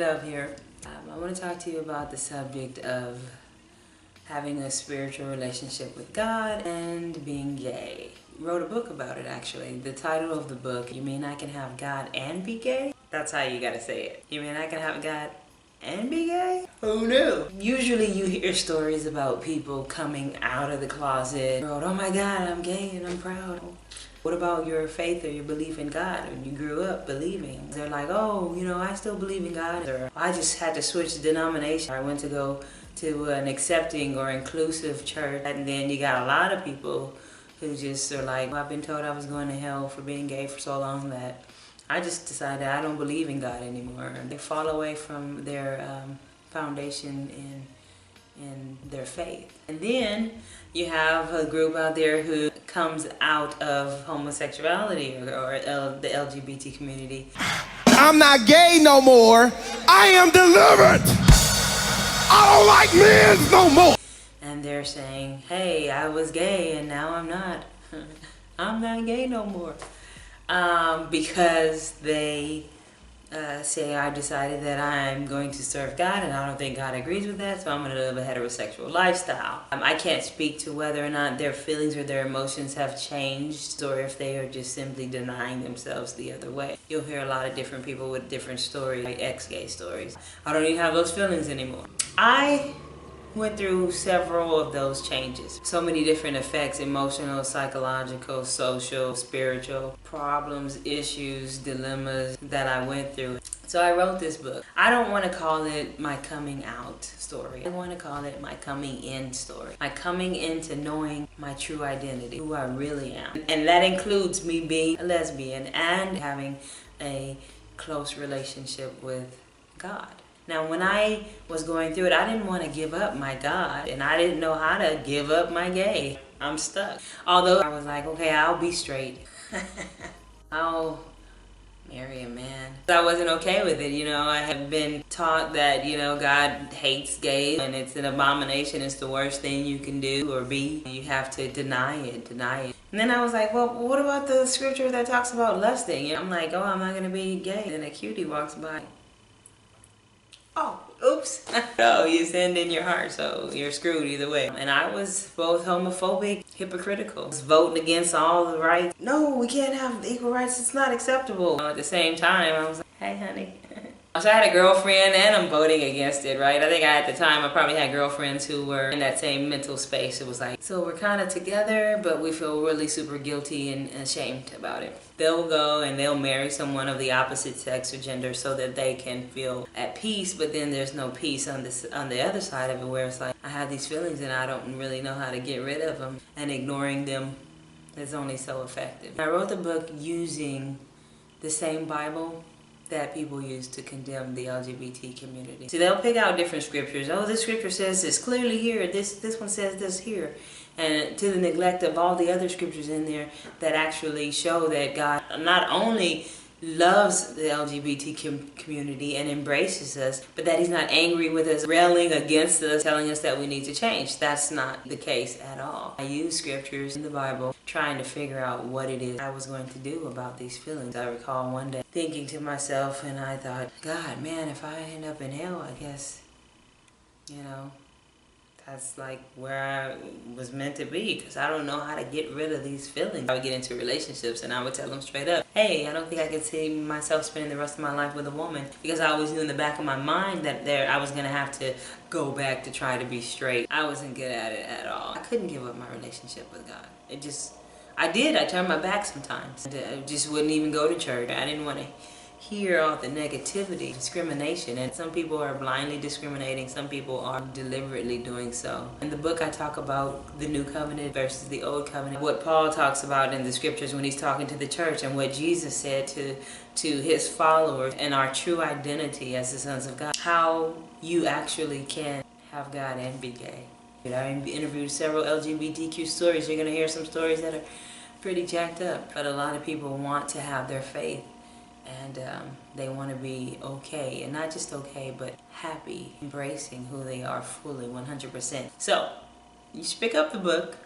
Dove here. I want to talk to you about the subject of having a spiritual relationship with God and being gay. Wrote a book about it actually. The title of the book, You Mean I Can Have God and Be Gay? That's how you gotta say it. You mean I can have God and be gay? Who knew? Usually you hear stories about people coming out of the closet. Oh my God, I'm gay and I'm proud. What about your faith or your belief in God when you grew up believing? They're like, oh, I still believe in God. Or I just had to switch denomination. I went to go to an accepting or inclusive church. And then you got a lot of people who just are like, I've been told I was going to hell for being gay for so long that I just decided I don't believe in God anymore. They fall away from their foundation in their faith. And then you have a group out there who comes out of homosexuality or the LGBT community. I'm not gay no more. I am delivered. I don't like men no more. And they're saying, hey, I was gay and now I'm not. I'm not gay no more. Because they say I decided that I'm going to serve God and I don't think God agrees with that, so I'm going to live a heterosexual lifestyle. I can't speak to whether or not their feelings or their emotions have changed or if they are just simply denying themselves the other way. You'll hear a lot of different people with different stories, like ex-gay stories. I don't even have those feelings anymore. I went through several of those changes. So many different effects, emotional, psychological, social, spiritual problems, issues, dilemmas that I went through. So I wrote this book. I don't want to call it my coming out story. I want to call it my coming in story. My coming into knowing my true identity, who I really am. And that includes me being a lesbian and having a close relationship with God. Now, when I was going through it, I didn't want to give up my God, and I didn't know how to give up my gay. I'm stuck. Although I was like, okay, I'll be straight. I'll marry a man. I wasn't okay with it, I had been taught that, God hates gays, and it's an abomination, it's the worst thing you can do or be. You have to deny it. And then I was like, well, what about the scripture that talks about lusting? I'm like, oh, I'm not going to be gay. And a cutie walks by. Oh, oops. No, you sinned in your heart, so you're screwed either way. And I was both homophobic, hypocritical. I was voting against all the rights. No, we can't have equal rights. It's not acceptable. At the same time, I was like, hey, honey. So I had a girlfriend and I'm voting against it, right? I think at the time I probably had girlfriends who were in that same mental space. It was like, so we're kind of together, but we feel really super guilty and ashamed about it. They'll go and they'll marry someone of the opposite sex or gender so that they can feel at peace, but then there's no peace on the other side of it where it's like, I have these feelings and I don't really know how to get rid of them, and ignoring them is only so effective. I wrote the book using the same Bible that people use to condemn the LGBT community. So they'll pick out different scriptures. Oh, this scripture says this clearly here. This one says this here. And to the neglect of all the other scriptures in there that actually show that God not only loves the LGBT community and embraces us, but that he's not angry with us, railing against us, telling us that we need to change. That's not the case at all. I use scriptures in the Bible trying to figure out what it is I was going to do about these feelings. I recall one day thinking to myself, and I thought, God, man, if I end up in hell, I guess, that's like where I was meant to be, because I don't know how to get rid of these feelings. I would get into relationships and I would tell them straight up, hey, I don't think I can see myself spending the rest of my life with a woman, because I always knew in the back of my mind that I was going to have to go back to try to be straight. I wasn't good at it at all. I couldn't give up my relationship with God. I turned my back sometimes. I just wouldn't even go to church. I didn't want to hear all the negativity, discrimination, and some people are blindly discriminating, some people are deliberately doing so. In the book I talk about the new covenant versus the old covenant, what Paul talks about in the scriptures when he's talking to the church, and what Jesus said to his followers, and our true identity as the sons of God, how you actually can have God and be gay. I interviewed several LGBTQ stories. You're going to hear some stories that are pretty jacked up, but a lot of people want to have their faith. And they want to be okay, and not just okay, but happy, embracing who they are fully, 100%. So, you should pick up the book,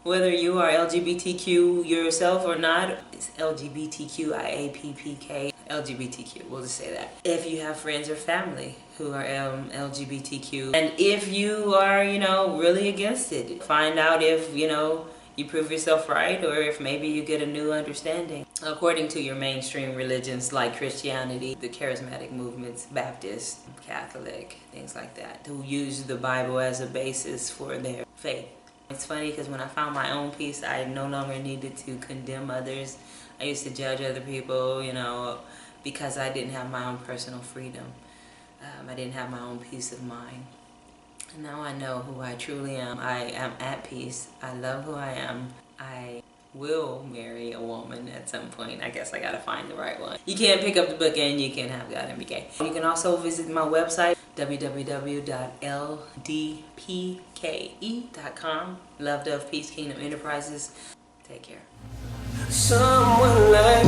whether you are LGBTQ yourself or not. It's LGBTQIAPPK, LGBTQ, we'll just say that. If you have friends or family who are LGBTQ, and if you are, really against it, find out if, you prove yourself right, or if maybe you get a new understanding. According to your mainstream religions like Christianity, the charismatic movements, Baptist, Catholic, things like that, who use the Bible as a basis for their faith. It's funny because when I found my own peace, I no longer needed to condemn others. I used to judge other people, because I didn't have my own personal freedom. I didn't have my own peace of mind. And now I know who I truly am. I am at peace. I love who I am. I will marry a woman at some point. I guess I gotta find the right one. You can't pick up the book and you can have God and be gay. You can also visit my website, www.ldpke.com. Love, Dove, Peace, Kingdom Enterprises. Take care. Someone like